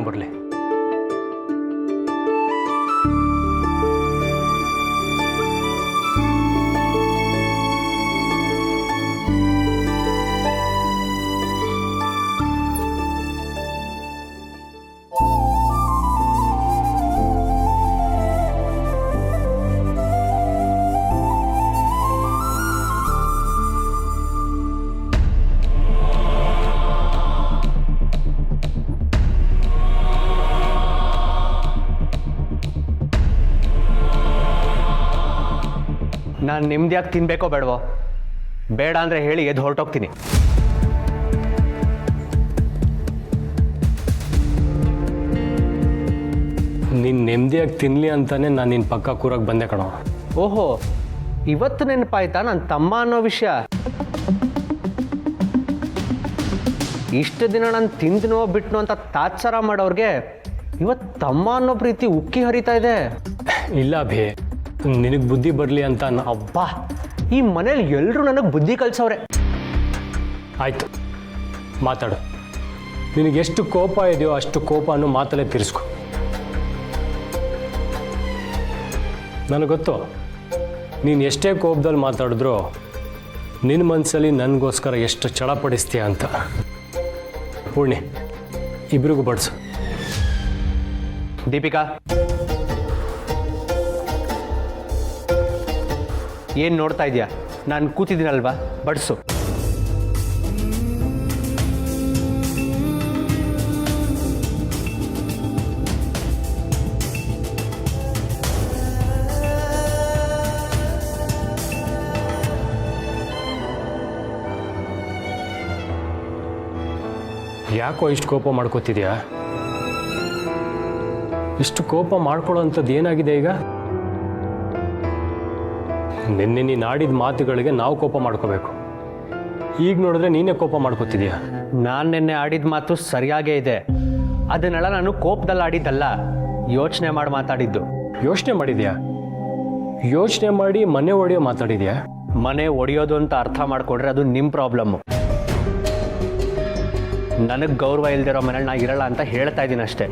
ತಗೊಂಬರ್ಲಿ. ನಾನು ನೆಮ್ಮದಿಯಾಗಿ ತಿನ್ಬೇಕೋ ಬೇಡವೋ? ಬೇಡ ಅಂದರೆ ಹೇಳಿ ಎದ್ದು ಹೊರಟೋಗ್ತೀನಿ. ನೀನು ನೆಮ್ಮದಿಯಾಗಿ ತಿನ್ನಲಿ ಅಂತಾನೆ ನಾನು ನಿನ್ನ ಪಕ್ಕ ಕೂರಕ್ಕೆ ಬಂದೆ ಕಣೋ. ಓಹೋ, ಇವತ್ತು ನೆನಪಾಯ್ತಾ ನನ್ನ ತಮ್ಮ ಅನ್ನೋ ವಿಷಯ? ಇಷ್ಟು ದಿನ ನಾನು ತಿಂದನೋ ಬಿಟ್ನೋ ಅಂತ ತಾತ್ಸಾರ ಮಾಡೋರಿಗೆ ಇವತ್ತು ತಮ್ಮ ಅನ್ನೋ ಪ್ರೀತಿ ಉಕ್ಕಿ ಹರಿತಾ ಇದೆ. ಇಲ್ಲ ಅಭಿ, ನಿನಗೆ ಬುದ್ಧಿ ಬರಲಿ ಅಂತ ಅಬ್ಬಾ, ಈ ಮನೇಲಿ ಎಲ್ಲರೂ ನನಗೆ ಬುದ್ಧಿ ಕಲಿಸವ್ರೆ. ಆಯಿತು, ಮಾತಾಡು. ನಿನಗೆ ಎಷ್ಟು ಕೋಪ ಇದೆಯೋ ಅಷ್ಟು ಕೋಪನೂ ಮಾತಲ್ಲೇ ತೀರಿಸ್ಕೊ. ನನಗೆ ಗೊತ್ತು, ನೀನು ಎಷ್ಟೇ ಕೋಪದಲ್ಲಿ ಮಾತಾಡಿದ್ರೂ ನಿನ್ನ ಮನಸ್ಸಲ್ಲಿ ನನಗೋಸ್ಕರ ಎಷ್ಟು ಚಡಪಡಿಸ್ತೀಯ ಅಂತ. ಪೂರ್ಣಿ, ಇಬ್ರಿಗೂ ಬಡಿಸು. ದೀಪಿಕಾ, ಏನು ನೋಡ್ತಾ ಇದೆಯಾ? ನಾನು ಕೂತಿದ್ದೀನಲ್ವಾ, ಬಡಿಸು. ಯಾಕೋ ಇಷ್ಟು ಕೋಪ ಮಾಡ್ಕೋತಿದ್ಯಾ? ಇಷ್ಟು ಕೋಪ ಮಾಡ್ಕೊಳ್ಳೋ ಅಂಥದ್ದು ಏನಾಗಿದೆ ಈಗ? ನಿನ್ನೆ ನೀನು ಆಡಿದ ಮಾತುಗಳಿಗೆ ನಾವು ಕೋಪ ಮಾಡ್ಕೋಬೇಕು. ಈಗ ನೋಡಿದ್ರೆ ನೀನೇ ಕೋಪ ಮಾಡ್ಕೋತಿದ್ಯಾ. ನಾನು ನಿನ್ನೆ ಆಡಿದ ಮಾತು ಸರಿಯಾಗೇ ಇದೆ. ಅದನ್ನೆಲ್ಲ ನಾನು ಕೋಪದಲ್ಲಿ ಆಡಿದ್ದಲ್ಲ, ಯೋಚನೆ ಮಾಡಿ ಮಾತಾಡಿದ್ದು. ಯೋಚನೆ ಮಾಡಿದ್ಯಾ? ಯೋಚನೆ ಮಾಡಿ ಮನೆ ಒಡೆಯೋ ಮಾತಾಡಿದ್ಯಾ? ಮನೆ ಒಡೆಯೋದು ಅಂತ ಅರ್ಥ ಮಾಡ್ಕೊಂಡ್ರೆ ಅದು ನಿಮ್ಮ ಪ್ರಾಬ್ಲಮ್ಮು. ನನಗೆ ಗೌರವ ಇಲ್ದಿರೋ ಮನೇಲಿ ನಾ ಇರಲ್ಲ ಅಂತ ಹೇಳ್ತಾ ಇದ್ದೀನಿ ಅಷ್ಟೇ.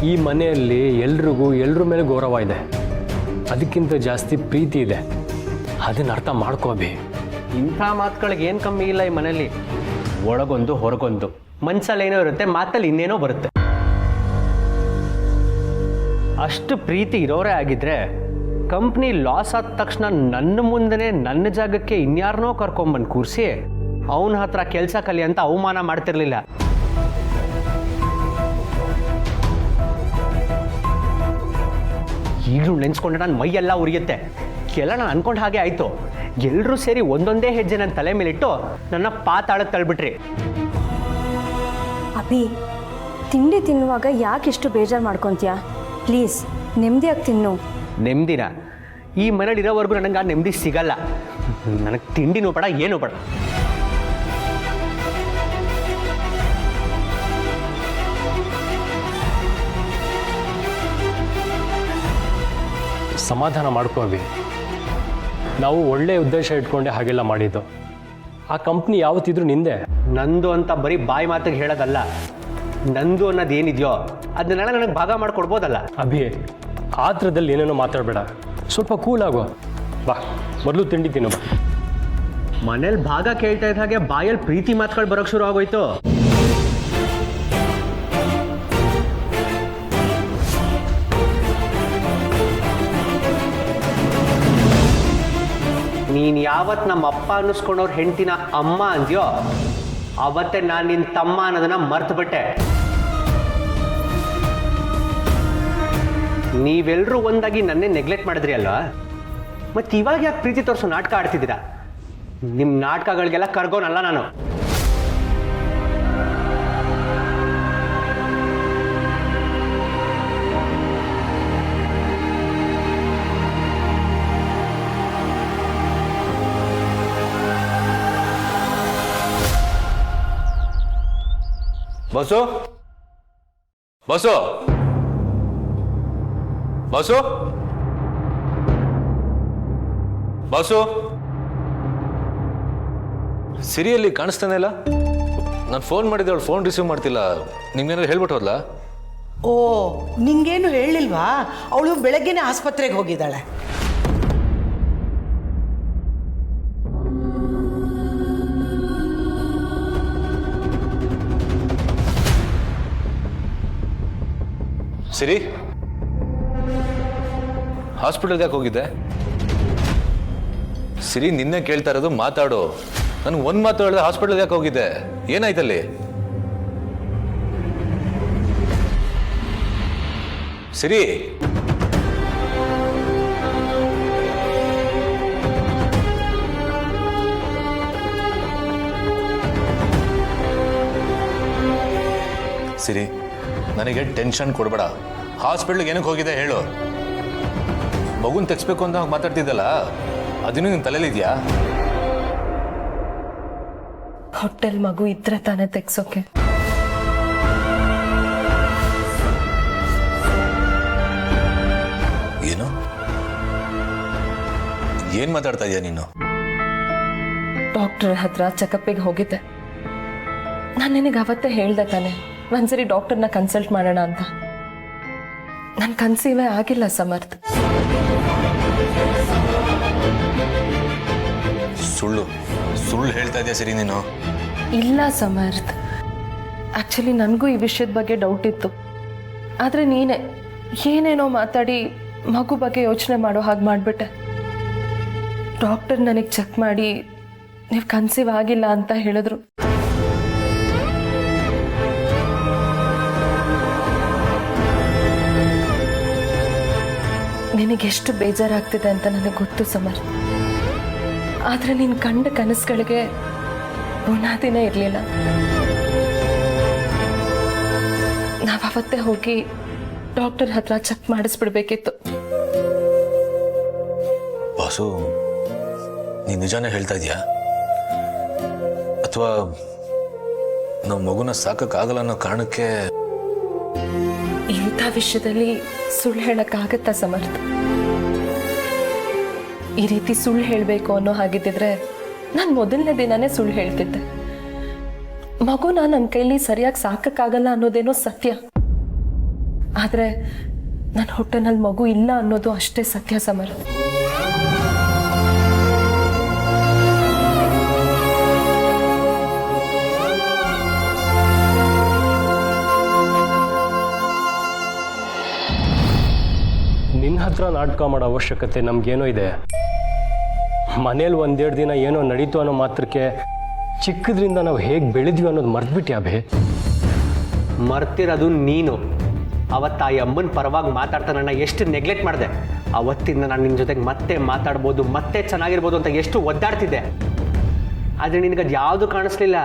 ಈ ಮನೆಯಲ್ಲಿ ಎಲ್ರಿಗೂ ಎಲ್ಲರ ಮೇಲೆ ಗೌರವ ಇದೆ, ಅದಕ್ಕಿಂತ ಜಾಸ್ತಿ ಪ್ರೀತಿ ಇದೆ. ಅದನ್ನ ಅರ್ಥ ಮಾಡ್ಕೋಬಿ. ಇಂಥ ಮಾತುಗಳಿಗೆ ಏನು ಕಮ್ಮಿ ಇಲ್ಲ ಈ ಮನೇಲಿ. ಒಳಗೊಂದು ಹೊರಗೊಂದು, ಮನ್ಸಲ್ಲಿ ಏನೋ ಇರುತ್ತೆ, ಮಾತಲ್ಲಿ ಇನ್ನೇನೋ ಬರುತ್ತೆ. ಅಷ್ಟು ಪ್ರೀತಿ ಇರೋರೇ ಆಗಿದ್ರೆ ಕಂಪ್ನಿ ಲಾಸ್ ಆದ ತಕ್ಷಣ ನನ್ನ ಮುಂದೆನೇ ನನ್ನ ಜಾಗಕ್ಕೆ ಇನ್ಯಾರನೋ ಕರ್ಕೊಂಬಂದು ಕೂರಿಸಿ ಅವನ ಹತ್ರ ಕೆಲಸ ಕಲಿ ಅಂತ ಅವಮಾನ ಮಾಡ್ತಿರ್ಲಿಲ್ಲ. ಈಗಲೂ ನೆನೆಸ್ಕೊಂಡ್ರೆ ನನ್ನ ಮೈಯೆಲ್ಲ ಉರಿಯುತ್ತೆ. ಕೆಲ ಅನ್ಕೊಂಡು ಹಾಗೆ ಆಯಿತು. ಎಲ್ಲರೂ ಸೇರಿ ಒಂದೊಂದೇ ಹೆಜ್ಜೆ ನನ್ನ ತಲೆ ಮೇಲಿಟ್ಟು ನನ್ನ ಪಾತಾಳಕ್ಕೆ ತಳ್ಬಿಟ್ರಿ. ಅಭಿ, ತಿಂಡಿ ತಿನ್ನುವಾಗ ಯಾಕಿಷ್ಟು ಬೇಜಾರು ಮಾಡ್ಕೊತೀಯಾ? ಪ್ಲೀಸ್ ನೆಮ್ಮದಿಯಾಗಿ ತಿನ್ನು. ನೆಮ್ಮದಿನ? ಈ ಮನೇಲಿ ಇರೋವರೆಗೂ ನನಗೆ ಆ ನೆಮ್ಮದಿ ಸಿಗಲ್ಲ. ನನಗೆ ತಿಂಡಿನೂ ಬೇಡ, ಏನೂ ಬೇಡ. ಸಮಾಧಾನ ಮಾಡ್ಕೋಬಿ. ನಾವು ಒಳ್ಳೆಯ ಉದ್ದೇಶ ಇಟ್ಕೊಂಡೆ ಹಾಗೆಲ್ಲ ಮಾಡಿದ್ದು. ಆ ಕಂಪ್ನಿ ಯಾವತ್ತಿದ್ರೂ ನಿಂದೆ. ನಂದು ಅಂತ ಬರೀ ಬಾಯಿ ಮಾತಿಗೆ ಹೇಳೋದಲ್ಲ, ನಂದು ಅನ್ನೋದು ಏನಿದೆಯೋ ಅದನ್ನೆಲ್ಲ ನನಗೆ ಭಾಗ ಮಾಡಿಕೊಡ್ಬೋದಲ್ಲ. ಅಭಿ, ಆತ್ರದಲ್ಲಿ ಏನೇನೋ ಮಾತಾಡಬೇಡ, ಸ್ವಲ್ಪ ಕೂಲ್ ಆಗೋ. ಬಾ, ಮೊದಲು ತಿಂಡಿ ತಿನ್ನು ಬಾ. ಮನೇಲಿ ಭಾಗ ಕೇಳ್ತಾ ಇದ್ದ ಹಾಗೆ ಬಾಯಲ್ಲಿ ಪ್ರೀತಿ ಮಾತುಗಳು ಬರೋಕ್ಕೆ ಶುರು ಆಗೋಯ್ತು. ನೀನು ಯಾವತ್ತು ನಮ್ಮ ಅಪ್ಪ ಅನ್ನಿಸ್ಕೊಂಡವ್ರ ಹೆಂಡತಿನ ಅಮ್ಮ ಅಂದ್ಯೋ ಅವತ್ತೇ ನಾನು ನಿನ್ನ ತಮ್ಮ ಅನ್ನೋದನ್ನ ಮರ್ತು ಬಿಟ್ಟೆ. ನೀವೆಲ್ಲರೂ ಒಂದಾಗಿ ನನ್ನೇ ನೆಗ್ಲೆಕ್ಟ್ ಮಾಡಿದ್ರಿ ಅಲ್ವಾ? ಮತ್ತೆ ಇವಾಗ ಯಾಕೆ ಪ್ರೀತಿ ತೋರಿಸೋ ನಾಟಕ ಆಡ್ತಿದ್ದೀರಾ? ನಿಮ್ಮ ನಾಟಕಗಳಿಗೆಲ್ಲ ಕರ್ಗೋನಲ್ಲ ನಾನು. ಬಸು, ಬಸು, ಬಸು, ಬಸು, ಸಿರಿಯಲ್ಲಿ ಕಾಣಿಸ್ತಾನೆ ಇಲ್ಲ. ನಾನು ಫೋನ್ ಮಾಡಿದ್ದೆ, ಅವಳು ಫೋನ್ ರಿಸೀವ್ ಮಾಡ್ತಿಲ್ಲ. ನಿಮ್ಗೇನಾದ್ರು ಹೇಳ್ಬಿಟ್ಟು ಹೋದ್ಲಾ? ಓ, ನಿಂಗೇನು ಹೇಳಿಲ್ವಾ? ಅವಳು ಬೆಳಗ್ಗೆನೇ ಆಸ್ಪತ್ರೆಗೆ ಹೋಗಿದ್ದಾಳೆ. ಸಿರಿ, ಹಾಸ್ಪಿಟಲ್ಗೆ ಯಾಕೆ ಹೋಗಿದ್ದೆ? ಸಿರಿ, ನಿನ್ನೆ ಕೇಳ್ತಾ ಇರೋದು, ಮಾತಾಡು. ನನಗೆ ಒಂದು ಮಾತು ಹೇಳಿದೆ, ಹಾಸ್ಪಿಟಲ್ಗೆ ಯಾಕೆ ಹೋಗಿದ್ದೆ? ಏನಾಯ್ತಲ್ಲಿ? ಸಿರಿ, ಸಿರಿ, ನನಗೆ ಟೆನ್ಷನ್ ಕೊಡಬೇಡ. ಹಾಸ್ಪಿಟ್ಲಿಗೆ ಏನಕ್ಕೆ ಹೋಗಿದೆ ಹೇಳು. ಮಗುನ್ ತೆಗ್ಸ್ಬೇಕು ಅಂತ ಮಾತಾಡ್ತಿದ್ದಲ್ಲ, ಅದಿನ್ನೂ ನಿನ್ನ ತಲೆಯಲ್ಲಿದೆಯಾ? ಹೊಟ್ಟೆಲ್ ಮಗು ಇದ್ರೆ ತಾನೇ ತೆಗ್ಸೋಕೆ. ಏನು? ಏನ್ ಮಾತಾಡ್ತಾ ಇದೀಯ ನೀನು? ಡಾಕ್ಟರ್ ಹತ್ರ ಚೆಕಪ್ಪಿಗೆ ಹೋಗಿದ್ದೆ. ನಾನು ನಿನಗೆ ಅವತ್ತೇ ಹೇಳ್ದೆ ತಾನೆ, ಒಂದ್ಸರಿ ಡಾಕ್ಟರ್ನ ಕನ್ಸಲ್ಟ್ ಮಾಡೋಣ ಅಂತ. ನನ್ನ ಕನ್ಸೀವೇ ಆಗಿಲ್ಲ ಸಮರ್ಥ್. ಸುಳ್ಳು ಸುಳ್ಳು ಹೇಳ್ತಾ ಇದೆಯಾ ಸಿರಿ ನೀನು? ಇಲ್ಲ ಸಮರ್ಥ್, ಆ್ಯಕ್ಚುಲಿ ನನಗೂ ಈ ವಿಷಯದ ಬಗ್ಗೆ ಡೌಟ್ ಇತ್ತು. ಆದರೆ ನೀನೇ ಏನೇನೋ ಮಾತಾಡಿ ಮಗು ಬಗ್ಗೆ ಯೋಚನೆ ಮಾಡೋ ಹಾಗೆ ಮಾಡಿಬಿಟ್ಟೆ. ಡಾಕ್ಟರ್ ನನಗೆ ಚೆಕ್ ಮಾಡಿ ನೀವು ಕನ್ಸೀವ್ ಆಗಿಲ್ಲ ಅಂತ ಹೇಳಿದ್ರು. ನಿನಗೆಷ್ಟು ಬೇಜಾರಾಗ್ತಿದೆ ಅಂತ ನನಗೆ ಗೊತ್ತು ಸಮರ್ಥ್. ಆದರೆ ನೀನು ಕಂಡ ಕನಸುಗಳಿಗೆ ಬುನಾದಿನೇ ಇರಲಿಲ್ಲ. ನಾವು ಅವತ್ತೇ ಹೋಗಿ ಡಾಕ್ಟರ್ ಹತ್ರ ಚೆಕ್ ಮಾಡಿಸ್ಬಿಡ್ಬೇಕಿತ್ತು. ಬಾಸು, ನೀನು ನಿಜಾನೇ ಹೇಳ್ತಾ ಇದೀಯಾ? ಅಥವಾ ನಾವು ಮಗುನ ಸಾಕಕ್ಕಾಗಲ್ಲ ಅನ್ನೋ ಕಾರಣಕ್ಕೆ? ಇಂಥ ವಿಷಯದಲ್ಲಿ ಸುಳ್ಳು ಹೇಳಕ್ಕಾಗತ್ತಾ ಸಮರ್ಥ್? ಈ ರೀತಿ ಸುಳ್ಳು ಹೇಳಬೇಕು ಅನ್ನೋ ಹಾಗಿದ್ದಿದ್ರೆ ನಾನು ಮೊದಲನೇ ದಿನನೇ ಸುಳ್ಳು ಹೇಳ್ತಿದ್ದೆ. ಮಗುನ ನನ್ನ ಕೈಲಿ ಸರಿಯಾಗಿ ಸಾಕಕ್ಕಾಗಲ್ಲ ಅನ್ನೋದೇನೋ ಸತ್ಯ. ಆದರೆ ನನ್ನ ಹೊಟ್ಟೆನಲ್ಲಿ ಮಗು ಇಲ್ಲ ಅನ್ನೋದು ಅಷ್ಟೇ ಸತ್ಯ ಸಮರ್ಥ್. ನಿನ್ನ ಹತ್ರ ನಾಟಕ ಮಾಡೋ ಅವಶ್ಯಕತೆ ನಮಗೇನೋ ಇದೆ. ಮನೇಲಿ ಒಂದೆರಡು ದಿನ ಏನೋ ನಡೀತು ಅನ್ನೋ ಮಾತ್ರಕ್ಕೆ ಚಿಕ್ಕದ್ರಿಂದ ನಾವು ಹೇಗೆ ಬೆಳೆದ್ವಿ ಅನ್ನೋದು ಮರ್ತ್ಬಿಟ್ಟು ಅಭಿ. ಮರ್ತಿರೋದು ನೀನು. ಅವತ್ತು ಆ ಅಮ್ಮನ ಪರವಾಗಿ ಮಾತಾಡ್ತಾ ನನ್ನ ಎಷ್ಟು ನೆಗ್ಲೆಕ್ಟ್ ಮಾಡಿದೆ. ಅವತ್ತಿಂದ ನಾನು ನಿನ್ನ ಜೊತೆಗೆ ಮತ್ತೆ ಮಾತಾಡ್ಬೋದು, ಮತ್ತೆ ಚೆನ್ನಾಗಿರ್ಬೋದು ಅಂತ ಎಷ್ಟು ಒದ್ದಾಡ್ತಿದ್ದೆ. ಆದರೆ ನಿನಗದು ಯಾವುದು ಕಾಣಿಸ್ಲಿಲ್ಲ.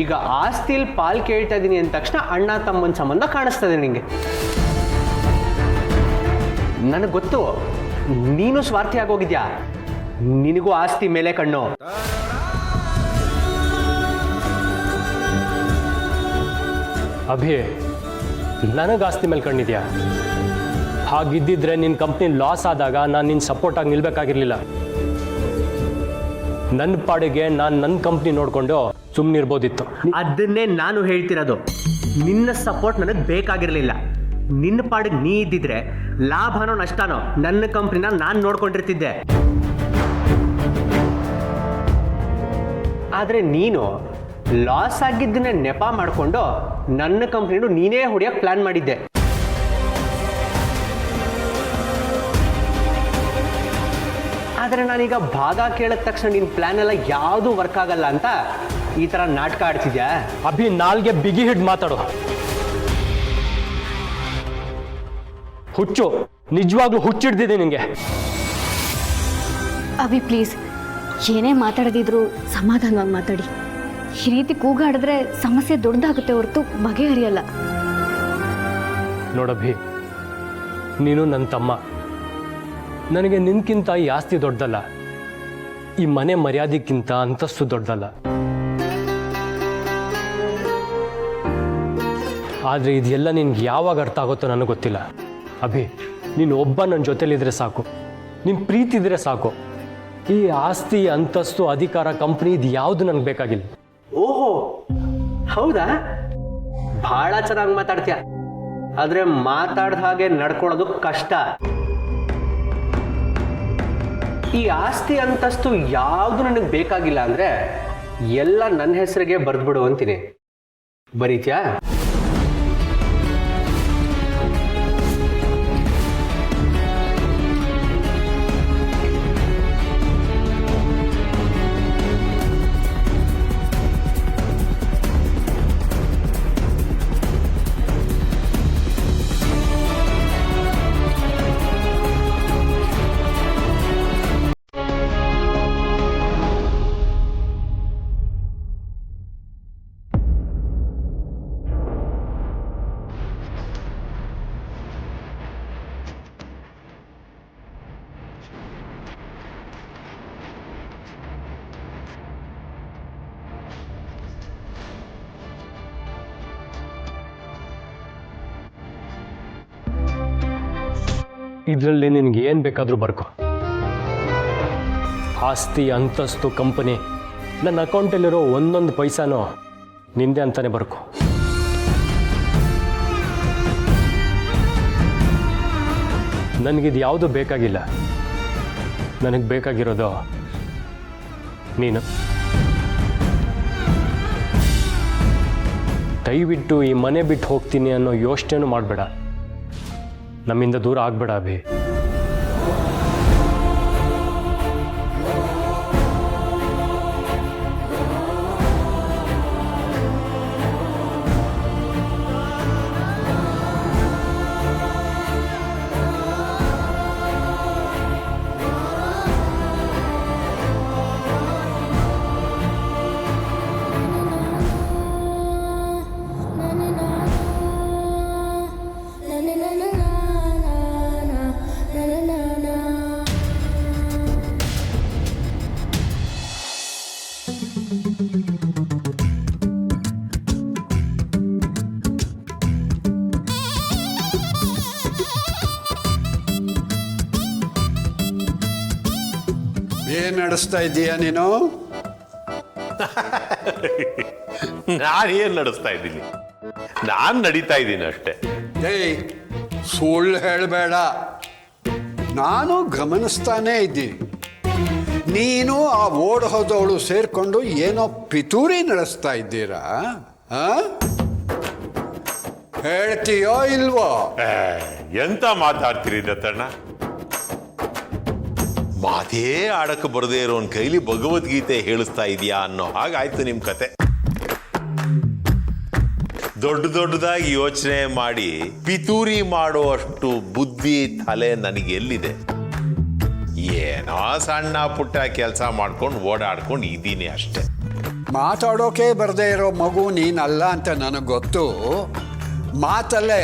ಈಗ ಆಸ್ತಿಲ್ ಪಾಲ್ ಕೇಳ್ತಾ ಇದ್ದೀನಿ ಅಂದ ತಕ್ಷಣ ಅಣ್ಣ ತಮ್ಮನ ಸಂಬಂಧ ಕಾಣಿಸ್ತದೆ ನಿನಗೆ. ನನಗೆ ಗೊತ್ತು ನೀನು ಸ್ವಾರ್ಥಿ ಆಗೋಗಿದ್ಯಾ. ನಿನಗೂ ಆಸ್ತಿ ಮೇಲೆ ಕಣ್ಣು. ಅಭಿ, ನನಗೆ ಆಸ್ತಿ ಮೇಲೆ ಕಣ್ಣಿದ್ಯಾ? ಹಾಗಿದ್ದಿದ್ರೆ ನಿನ್ನ ಕಂಪ್ನಿ ಲಾಸ್ ಆದಾಗ ನಾನು ನಿನ್ನ ಸಪೋರ್ಟಾಗಿ ನಿಲ್ಬೇಕಾಗಿರ್ಲಿಲ್ಲ. ನನ್ನ ಪಾಡಿಗೆ ನಾನು ನನ್ನ ಕಂಪ್ನಿ ನೋಡಿಕೊಂಡು ಸುಮ್ಮನಿರ್ಬೋದಿತ್ತು. ಅದನ್ನೇ ನಾನು ಹೇಳ್ತಿರೋದು. ನಿನ್ನ ಸಪೋರ್ಟ್ ನನಗೆ ಬೇಕಾಗಿರಲಿಲ್ಲ. ನಿನ್ನ ಪಾಡಿಗೆ ನೀ ಇದ್ದಿದ್ರೆ ಲಾಭನೋ ನಷ್ಟನೋ ನನ್ನ ಕಂಪ್ನಿನ ನಾನು ನೋಡ್ಕೊಂಡಿರ್ತಿದ್ದೆ. ಆದರೆ ನೀನು ಲಾಸ್ ಆಗಿದ್ದನ್ನ ನೆಪ ಮಾಡಿಕೊಂಡು ನನ್ನ ಕಂಪ್ನಿನೂ ನೀನೇ ಹೊಡಿಯೋಕೆ ಪ್ಲಾನ್ ಮಾಡಿದ್ದೆ. ಆದರೆ ನಾನೀಗ ಭಾಗ ಕೇಳಿದ ತಕ್ಷಣ ನಿನ್ನ ಪ್ಲಾನ್ ಎಲ್ಲ ಯಾವುದು ವರ್ಕ್ ಆಗಲ್ಲ ಅಂತ ಈ ಥರ ನಾಟಕ ಆಡ್ತಿದ್ಯಾ? ಅಭಿ, ನಾಲ್ಗೆ ಬಿಗಿ ಹಿಡ್ ಮಾತಾಡು. ಹುಚ್ಚು, ನಿಜವಾಗ್ಲೂ ಹುಚ್ಚಿಡ್ದಿದೆ ನಿಂಗೆ. ಅಭಿ ಪ್ಲೀಸ್, ಏನೇ ಮಾತಾಡದಿದ್ರು ಸಮಾಧಾನವಾಗಿ ಮಾತಾಡಿ. ಈ ರೀತಿ ಕೂಗಾಡಿದ್ರೆ ಸಮಸ್ಯೆ ದೊಡ್ಡದಾಗುತ್ತೆ ಹೊರತು ಬಗೆಹರಿಯಲ್ಲ. ನೋಡಭಿ, ನೀನು ನನ್ನ ತಮ್ಮ. ನನಗೆ ನಿನ್ಕಿಂತ ಈ ಆಸ್ತಿ ದೊಡ್ಡದಲ್ಲ, ಈ ಮನೆ ಮರ್ಯಾದೆಕ್ಕಿಂತ ಅಂತಸ್ತು ದೊಡ್ಡದಲ್ಲ. ಆದರೆ ಇದೆಲ್ಲ ನಿನ್ಗೆ ಯಾವಾಗ ಅರ್ಥ ಆಗುತ್ತೋ ನನಗೆ ಗೊತ್ತಿಲ್ಲ. ಅಭಿ, ನೀನು ಒಬ್ಬ ನನ್ನ ಜೊತೆಲಿದ್ರೆ ಸಾಕು, ನಿನ್ನ ಪ್ರೀತಿ ಇದ್ರೆ ಸಾಕು. ಈ ಆಸ್ತಿ, ಅಂತಸ್ತು, ಅಧಿಕಾರ, ಕಂಪ್ನಿ ಇದು ಯಾವುದು ನನಗೆ ಬೇಕಾಗಿಲ್ಲ. ಓಹೋ ಹೌದಾ, ಬಹಳ ಚೆನ್ನಾಗಿ ಮಾತಾಡ್ತೀಯ. ಆದ್ರೆ ಮಾತಾಡ್ದ ಹಾಗೆ ನಡ್ಕೊಳ್ಳೋದು ಕಷ್ಟ. ಈ ಆಸ್ತಿ ಅಂತಸ್ತು ಯಾವುದು ನನಗೆ ಬೇಕಾಗಿಲ್ಲ ಅಂದ್ರೆ ಎಲ್ಲ ನನ್ನ ಹೆಸರಿಗೆ ಬರ್ದ್ಬಿಡು ಅಂತೀನಿ. ಬರೀತ್ಯಾ? ಇದರಲ್ಲಿ ನಿನಗೆ ಏನು ಬೇಕಾದರೂ ಬರ್ಕೊ. ಆಸ್ತಿ, ಅಂತಸ್ತು, ಕಂಪನಿ, ನನ್ನ ಅಕೌಂಟಲ್ಲಿರೋ ಒಂದೊಂದು ಪೈಸಾನೋ ನಿಂದೆ ಅಂತಾನೆ ಬರ್ಕೊ. ನನಗಿದು ಯಾವುದೂ ಬೇಕಾಗಿಲ್ಲ. ನನಗೆ ಬೇಕಾಗಿರೋದು ನೀನು. ದಯವಿಟ್ಟು ಈ ಮನೆ ಬಿಟ್ಟು ಹೋಗ್ತೀನಿ ಅನ್ನೋ ಯೋಚನೆನೂ ಮಾಡಬೇಡ. ನಮ್ಮಿಂದ ದೂರ ಆಗ್ಬೇಡ ಅಭಿ. ಏನ್ ನಡೆಸ್ತಾ ಇದ್ದೀಯಾ ನೀನು? ನಾನೇನ್ ನಡೆಸ್ತಾ ಇದ್ದೀನಿ? ನಾನ್ ನಡೀತಾ ಇದ್ದೀನಿ ಅಷ್ಟೇ. ಏಯ್, ಸುಳ್ಳು ಹೇಳಬೇಡ. ನಾನು ಗಮನಿಸ್ತಾನೇ ಇದ್ದೀನಿ. ನೀನು ಆ ಓಡ್ ಹೋದವಳು ಸೇರ್ಕೊಂಡು ಏನೋ ಪಿತೂರಿ ನಡೆಸ್ತಾ ಇದ್ದೀರಾ? ಹೇಳ್ತೀಯೋ ಇಲ್ವೋ? ಎಂತ ಮಾತಾಡ್ತೀರಿ ದತ್ತಣ್ಣ? ಮಾತೇ ಆಡಕ್ಕೆ ಬರದೇ ಇರೋನ್ ಕೈಲಿ ಭಗವದ್ಗೀತೆ ಹೇಳಿಸ್ತಾ ಇದೆಯಾ ಅನ್ನೋ ಹಾಗಾಯ್ತು ನಿಮ್ ಕತೆ. ದೊಡ್ಡದಾಗಿ ಯೋಚನೆ ಮಾಡಿ ಪಿತೂರಿ ಮಾಡೋ ಅಷ್ಟು ಬುದ್ಧಿ ತಲೆ ನನಗೆ ಎಲ್ಲಿದೆ? ಏನೋ ಸಣ್ಣ ಪುಟ್ಟ ಕೆಲಸ ಮಾಡ್ಕೊಂಡು ಓಡಾಡ್ಕೊಂಡು ಇದ್ದೀನಿ ಅಷ್ಟೇ. ಮಾತಾಡೋಕೆ ಬರದೇ ಇರೋ ಮಗು ನೀನಲ್ಲ ಅಂತ ನನಗೆ ಗೊತ್ತು. ಮಾತಲ್ಲೇ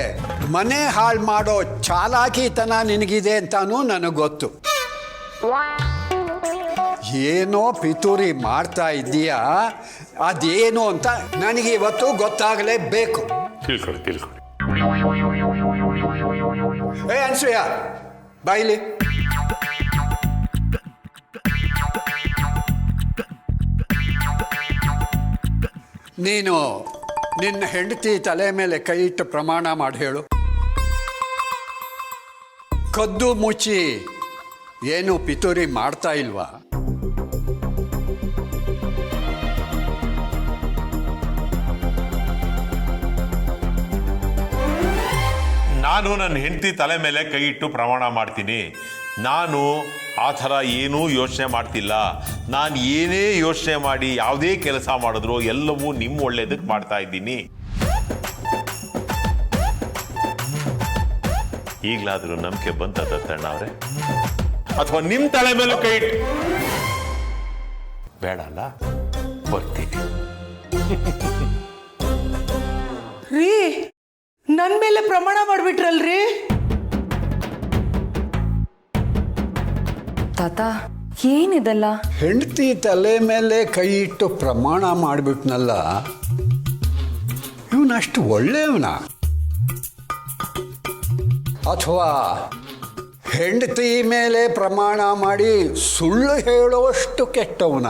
ಮನೆ ಹಾಳು ಮಾಡೋ ಚಾಲಾಕಿತನ ನಿನಗಿದೆ ಅಂತಾನೂ ನನಗೆ ಗೊತ್ತು. ಏನೋ ಪಿತೂರಿ ಮಾಡ್ತಾ ಇದ್ದೀಯಾ, ಅದೇನು ಅಂತ ನನಗೆ ಇವತ್ತು ಗೊತ್ತಾಗಲೇಬೇಕು. ತಿಳ್ಕೊಳ್ಳಿ. ಏ ಅನ್ಸೂಯ, ಬಾಯ್ಲಿ. ನೀನು ನಿನ್ನ ಹೆಂಡತಿ ತಲೆ ಮೇಲೆ ಕೈ ಇಟ್ಟು ಪ್ರಮಾಣ ಮಾಡಿ ಹೇಳು. ಕದ್ದು ಮುಚ್ಚಿ ಏನು ಪಿತೂರಿ ಮಾಡ್ತಾ ಇಲ್ವಾ? ನಾನು ನನ್ನ ಹೆಂಡತಿ ತಲೆ ಮೇಲೆ ಕೈ ಇಟ್ಟು ಪ್ರಮಾಣ ಮಾಡ್ತೀನಿ. ನಾನು ಆ ಥರ ಏನೂ ಯೋಚನೆ ಮಾಡ್ತಿಲ್ಲ. ನಾನು ಏನೇ ಯೋಚನೆ ಮಾಡಿ ಯಾವುದೇ ಕೆಲಸ ಮಾಡಿದ್ರು ಎಲ್ಲವೂ ನಿಮ್ಮ ಒಳ್ಳೇದಕ್ಕೆ ಮಾಡ್ತಾ ಇದ್ದೀನಿ. ಈಗಲಾದರೂ ನಂಬಿಕೆ ಬಂತ ದತ್ತಣ್ಣ ಅವರೇ? ಅಥವಾ ನಿಮ್ಮ ತಲೆ ಮೇಲೆ ಕೈ ಇಟ್ಟು ಬೇಡ ಅಲ್ಲ? ಬರ್ತೀನಿ. ರೀ, ನನ್ನ ಮೇಲೆ ಪ್ರಮಾಣ ಮಾಡ್ಬಿಟ್ರಲ್ರಿ? ತಾತ, ಏನಿದೆಲ್ಲ? ಹೆಂಡತಿ ತಲೆ ಮೇಲೆ ಕೈ ಇಟ್ಟು ಪ್ರಮಾಣ ಮಾಡಿಬಿಟ್ನಲ್ಲ, ಇವನಷ್ಟು ಒಳ್ಳೆಯವನ ಅಥವಾ ಹೆಂಡತಿ ಮೇಲೆ ಪ್ರಮಾಣ ಮಾಡಿ ಸುಳ್ಳು ಹೇಳೋಷ್ಟು ಕೆಟ್ಟವನ?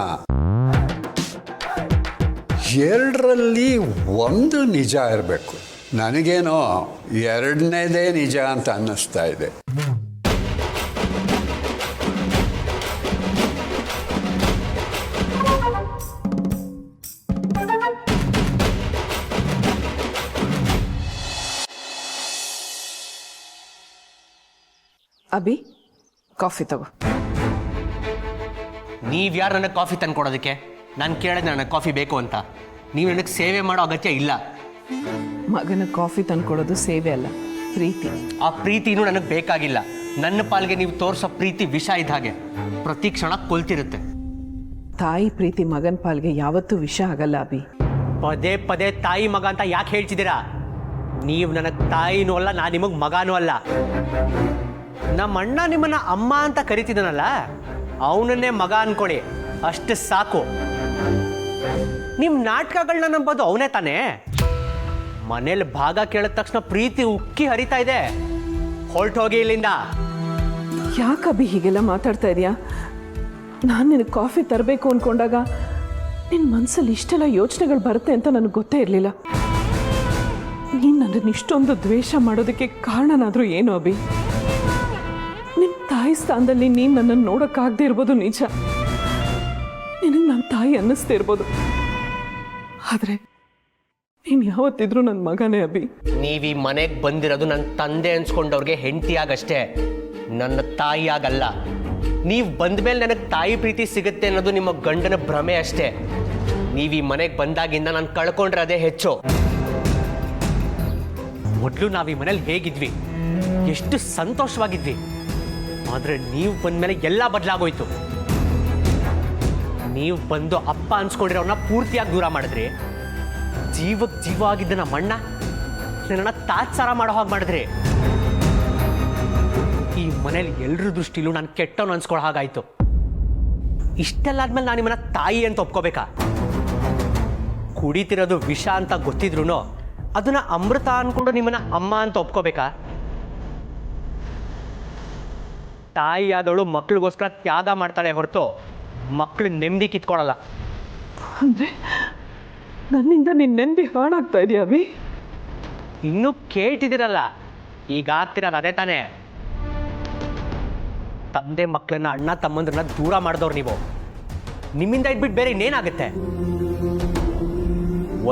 ಎರಡರಲ್ಲಿ ಒಂದು ನಿಜ ಇರಬೇಕು. ನನಗೇನೋ ಎರಡನೇದೇ ನಿಜ ಅಂತ ಅನ್ನಿಸ್ತಾ ಇದೆ. ಅಭಿ ಕಾಫಿ ತಗೋ. ನೀವ್ಯಾರು ನನಗೆ ಕಾಫಿ ತಂದು ಕೊಡೋದಕ್ಕೆ? ನಾನು ಕೇಳಿದೆ ನನಗೆ ಕಾಫಿ ಬೇಕು ಅಂತ. ನೀವು ನನಗೆ ಸೇವೆ ಮಾಡೋ ಅಗತ್ಯ ಇಲ್ಲ. ಮಗನ ಕಾಫಿ ತಂದ್ಕೊಡೋದು ಸೇವೆ ಅಲ್ಲ, ಪ್ರೀತಿ. ಆ ಪ್ರೀತಿನೂ ನನಗೆ ಬೇಕಾಗಿಲ್ಲ. ನನ್ನ ಪಾಲ್ಗೆ ನೀವು ತೋರಿಸೋ ಪ್ರೀತಿ ವಿಷ ಇದ್ದ ಹಾಗೆ, ಪ್ರತಿ ಕ್ಷಣ ಕೊಲ್ತಿರುತ್ತೆ. ತಾಯಿ ಪ್ರೀತಿ ಮಗನ ಪಾಲ್ಗೆ ಯಾವತ್ತೂ ವಿಷ ಆಗಲ್ಲ ಅಭಿ. ಪದೇ ಪದೇ ತಾಯಿ ಮಗ ಅಂತ ಯಾಕೆ ಹೇಳ್ತಿದ್ದೀರಾ? ನೀವು ನನಗೆ ತಾಯಿನೂ ಅಲ್ಲ, ನಾನು ನಿಮಗೆ ಮಗನೂ ಅಲ್ಲ. ನಮ್ಮ ಅಣ್ಣ ನಿಮ್ಮನ್ನ ಅಮ್ಮ ಅಂತ ಕರಿತಿದ್ದಾನಲ್ಲ, ಅವನನ್ನೇ ಮಗ ಅನ್ಕೊಳ್ಳಿ, ಅಷ್ಟು ಸಾಕು. ನಿಮ್ಮ ನಾಟಕಗಳನ್ನ ನಂಬೋದು ಅವನೇ ತಾನೇ. ಮನೇಲಿ ಭಾಗ ಕೇಳಿದ ತಕ್ಷಣ ಪ್ರೀತಿ ಉಕ್ಕಿ ಹರಿತಾ ಇದೆ. ಹೊರಟೋಗಿ ಇಲ್ಲಿಂದ. ಯಾಕೆ ಅಭಿ ಹೀಗೆಲ್ಲ ಮಾತಾಡ್ತಾ ಇದೆಯಾ? ನಾನು ನಿನಗೆ ಕಾಫಿ ತರಬೇಕು ಅಂದ್ಕೊಂಡಾಗ ನಿನ್ನ ಮನಸ್ಸಲ್ಲಿ ಇಷ್ಟೆಲ್ಲ ಯೋಚನೆಗಳು ಬರುತ್ತೆ ಅಂತ ನನಗೆ ಗೊತ್ತೇ ಇರಲಿಲ್ಲ. ನೀನು ನನ್ನನ್ನು ಇಷ್ಟೊಂದು ದ್ವೇಷ ಮಾಡೋದಕ್ಕೆ ಕಾರಣನಾದರೂ ಏನು ಅಭಿ? ನಿಮ್ಮ ತಾಯಿ ಸ್ಥಾನದಲ್ಲಿ ನೀನು ನನ್ನನ್ನು ನೋಡೋಕ್ಕಾಗದೇ ಇರ್ಬೋದು ನಿಜ. ನಿನಗೆ ನನ್ನ ತಾಯಿ ಅನ್ನಿಸ್ತಾ ಇರ್ಬೋದು, ಆದರೆ ನೀನು ಯಾವತ್ತಿದ್ರೂ ನನ್ನ ಮಗನೇ ಅಭಿ. ನೀವು ಈ ಮನೆಗೆ ಬಂದಿರೋದು ನನ್ನ ತಂದೆ ಅನ್ಸ್ಕೊಂಡವ್ರಿಗೆ ಹೆಂಡತಿಯಾಗಷ್ಟೇ, ನನ್ನ ತಾಯಿಯಾಗಲ್ಲ. ನೀವು ಬಂದ ಮೇಲೆ ನನಗೆ ತಾಯಿ ಪ್ರೀತಿ ಸಿಗುತ್ತೆ ಅನ್ನೋದು ನಿಮ್ಮ ಗಂಡನ ಭ್ರಮೆ ಅಷ್ಟೇ. ನೀವು ಈ ಮನೆಗೆ ಬಂದಾಗಿಂದ ನಾನು ಕಳ್ಕೊಂಡ್ರೆ ಅದೇ ಹೆಚ್ಚು. ಮೊದಲು ನಾವು ಈ ಮನೇಲಿ ಹೇಗಿದ್ವಿ, ಎಷ್ಟು ಸಂತೋಷವಾಗಿದ್ವಿ. ಆದರೆ ನೀವು ಬಂದಮೇಲೆ ಎಲ್ಲ ಬದಲಾಗೋಯ್ತು. ನೀವು ಬಂದು ಅಪ್ಪ ಅನ್ಸ್ಕೊಂಡಿರೋನ್ನ ಪೂರ್ತಿಯಾಗಿ ದೂರ ಮಾಡಿದ್ರಿ. ಜೀವಕ್ಕೆ ಜೀವ ಆಗಿದ್ದ ನಮ್ಮ ಅಣ್ಣ ನನ್ನನ್ನು ತಾತ್ಸಾರ ಮಾಡೋ ಹಾಗೆ ಮಾಡಿದ್ರಿ. ಈ ಮನೇಲಿ ಎಲ್ಲರ ದೃಷ್ಟಿಲೂ ನಾನು ಕೆಟ್ಟವನು ಅನ್ಸ್ಕೊಳ್ಳೋ ಹಾಗಾಯ್ತು. ಇಷ್ಟೆಲ್ಲ ಆದ್ಮೇಲೆ ನಾನು ನಿಮ್ಮನ್ನ ತಾಯಿ ಅಂತ ಒಪ್ಕೋಬೇಕಾ? ಕುಡಿತಿರೋದು ವಿಷ ಅಂತ ಗೊತ್ತಿದ್ರು ಅದನ್ನ ಅಮೃತ ಅನ್ಕೊಂಡು ನಿಮ್ಮನ್ನ ಅಮ್ಮ ಅಂತ ಒಪ್ಕೋಬೇಕಾ? ತಾಯಿಯಾದವಳು ಮಕ್ಳಿಗೋಸ್ಕರ ತ್ಯಾಗ ಮಾಡ್ತಾಳೆ ಹೊರತು ಮಕ್ಳು ನೆಮ್ಮದಿ ಕಿತ್ಕೊಳ್ಳಲ್ಲ. ಅಂದರೆ ನನ್ನಿಂದ ನಿನ್ನ ನೆಮ್ಮದಿ ಹಾಳಾಗ್ತಾ ಇದೆಯಾ ಅಭಿ? ಇನ್ನೂ ಕೇಳ್ತಿದ್ದೀರಲ್ಲ, ಈಗ ಆಗ್ತಿರೋದು ಅದೇ ತಾನೇ. ತಂದೆ ಮಕ್ಕಳನ್ನ, ಅಣ್ಣ ತಮ್ಮಂದ್ರನ್ನ ದೂರ ಮಾಡಿದವ್ರು ನೀವು. ನಿಮ್ಮಿಂದ ಇಟ್ಬಿಟ್ಟು ಬೇರೆ ಇನ್ನೇನಾಗುತ್ತೆ?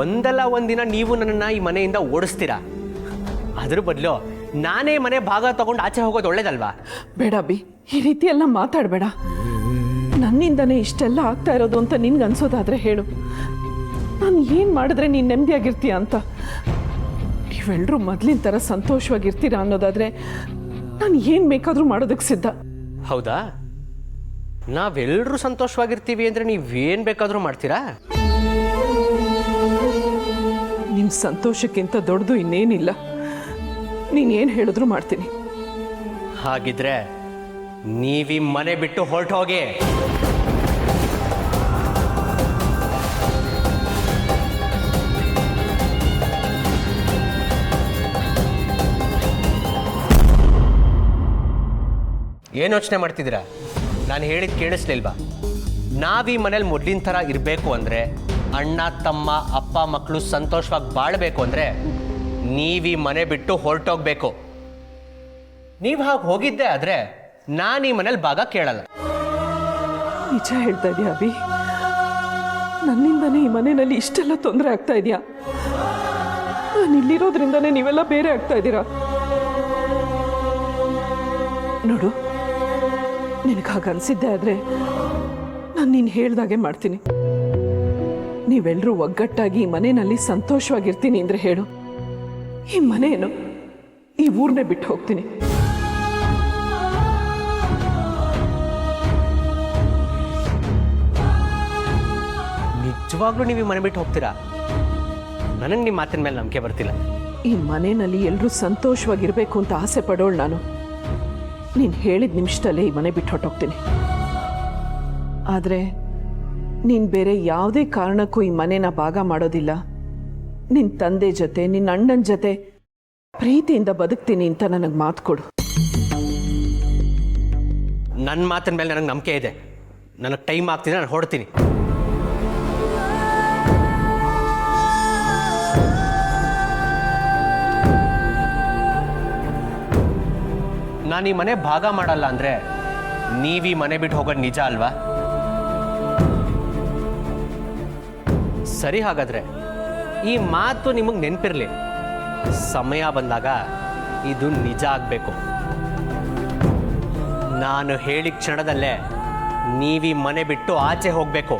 ಒಂದಲ್ಲ ಒಂದಿನ ನೀವು ನನ್ನನ್ನು ಈ ಮನೆಯಿಂದ ಓಡಿಸ್ತೀರಾ. ಅದ್ರ ಬದಲು ನಾನೇ ಮನೆ ಭಾಗ ತಗೊಂಡು ಆಚೆ ಹೋಗೋದು ಒಳ್ಳೇದಲ್ವಾ? ಬೇಡ ಅಭಿ, ಈ ರೀತಿ ಎಲ್ಲ ಮಾತಾಡಬೇಡ. ನನ್ನಿಂದನೇ ಇಷ್ಟೆಲ್ಲ ಆಗ್ತಾ ಇರೋದು ಅಂತ ನಿನ್ಗೆ ಅನ್ಸೋದಾದ್ರೆ ಹೇಳು. ನಾನು ಏನು ಮಾಡಿದ್ರೆ ನೀನು ನೆಮ್ಮದಿಯಾಗಿರ್ತೀಯ ಅಂತ. ನೀವೆಲ್ಲರೂ ಮೊದಲಿನ ಥರ ಸಂತೋಷವಾಗಿರ್ತೀರಾ ಅನ್ನೋದಾದರೆ ನಾನು ಏನು ಬೇಕಾದರೂ ಮಾಡೋದಕ್ಕೆ ಸಿದ್ಧ. ಹೌದಾ? ನಾವೆಲ್ಲರೂ ಸಂತೋಷವಾಗಿರ್ತೀವಿ ಅಂದರೆ ನೀವೇನು ಬೇಕಾದರೂ ಮಾಡ್ತೀರಾ? ನಿಮ್ಮ ಸಂತೋಷಕ್ಕಿಂತ ದೊಡ್ಡದು ಇನ್ನೇನಿಲ್ಲ. ನೀನೇನು ಹೇಳಿದ್ರು ಮಾಡ್ತೀನಿ. ಹಾಗಿದ್ರೆ ನೀವೀ ಮನೆ ಬಿಟ್ಟು ಹೊರಟು ಹೋಗಿ. ಏನು ಯೋಚನೆ ಮಾಡ್ತಿದ್ದೀರಾ? ನಾನು ಹೇಳಿದ್ ಕೇಳಿಸ್ಲಿಲ್ವಾ? ನಾವೀ ಮನೇಲಿ ಮೊದಲಿನ ಥರ ಇರಬೇಕು ಅಂದರೆ, ಅಣ್ಣ ತಮ್ಮ ಅಪ್ಪ ಮಕ್ಕಳು ಸಂತೋಷವಾಗಿ ಬಾಳಬೇಕು ಅಂದರೆ ನೀವೀ ಮನೆ ಬಿಟ್ಟು ಹೊರಟೋಗ್ಬೇಕು. ನೀವು ಹಾಗೆ ಹೋಗಿದ್ದೆ ಆದರೆ ನಾನು ಈ ಮನೇಲಿ ಭಾಗ ಕೇಳಲ್ಲ. ನಿಜ ಹೇಳ್ತಾ ಇದೆಯಾ ಅಭಿ? ನನ್ನಿಂದನೇ ಈ ಮನೆಯಲ್ಲಿ ಇಷ್ಟೆಲ್ಲ ತೊಂದರೆ ಆಗ್ತಾ ಇದೆಯಾ? ನಾನು ಇಲ್ಲಿರೋದ್ರಿಂದನೇ ನೀವೆಲ್ಲ ಬೇರೆ ಆಗ್ತಾ ಇದ್ದೀರಾ? ನೋಡು, ನಿನಗೆ ಹಾಗೆ ಅನಿಸಿದ್ದೆ ಆದರೆ ನಾನು ನೀನು ಹೇಳ್ದಾಗೆ ಮಾಡ್ತೀನಿ. ನೀವೆಲ್ಲರೂ ಒಗ್ಗಟ್ಟಾಗಿ ಈ ಮನೆಯಲ್ಲಿ ಸಂತೋಷವಾಗಿರ್ತೀನಿ ಅಂದರೆ ಹೇಳು. ಈ ಮನೆಯನ್ನು, ಈ ಊರನ್ನೇ ಬಿಟ್ಟು ಹೋಗ್ತೀನಿ. ನಿಜವಾಗ್ಲೂ ನೀವು ಈ ಮನೆ ಬಿಟ್ಟು ಹೋಗ್ತೀರಾ? ನನಗೆ ನಿಮ್ಮ ಮಾತಿನ ಮೇಲೆ ನಂಬಿಕೆ ಬರ್ತಿಲ್ಲ. ಈ ಮನೆಯಲ್ಲಿ ಎಲ್ಲರೂ ಸಂತೋಷವಾಗಿರ್ಬೇಕು ಅಂತ ಆಸೆ ಪಡೋಳು ನಾನು. ನೀನು ಹೇಳಿದ ನಿಮಿಷದಲ್ಲೇ ಈ ಮನೆ ಬಿಟ್ಟು ಹೊಟ್ಟೋಗ್ತೀನಿ. ಆದರೆ ನೀನು ಬೇರೆ ಯಾವುದೇ ಕಾರಣಕ್ಕೂ ಈ ಮನೆನ ಭಾಗ ಮಾಡೋದಿಲ್ಲ. ನಿನ್ನ ತಂದೆ ಜೊತೆ, ನಿನ್ನ ಅಣ್ಣನ ಜೊತೆ ಪ್ರೀತಿಯಿಂದ ಬದುಕ್ತೀನಿ ಅಂತ ನನಗೆ ಮಾತು ಕೊಡು. ನನ್ನ ಮಾತಿನ ಮೇಲೆ ನನಗೆ ನಂಬಿಕೆ ಇದೆ. ನನಗೆ ಟೈಮ್ ಆಗ್ತಿದೆ, ನಾನು ಹೊರಡ್ತೀನಿ. ನಾನು ಈ ಮನೆ ಭಾಗ ಮಾಡಲ್ಲ ಅಂದರೆ ನೀವೀ ಮನೆ ಬಿಟ್ಟು ಹೋಗೋದು ನಿಜ ಅಲ್ವಾ? ಸರಿ, ಹಾಗಾದರೆ ಈ ಮಾತು ನಿಮಗೆ ನೆನಪಿರಲಿ, ಸಮಯ ಬಂದಾಗ ಇದು ನಿಜ ಆಗಬೇಕು. ನಾನು ಹೇಳಿದ ಕ್ಷಣದಲ್ಲೇ ನೀವೀ ಮನೆ ಬಿಟ್ಟು ಆಚೆ ಹೋಗಬೇಕು.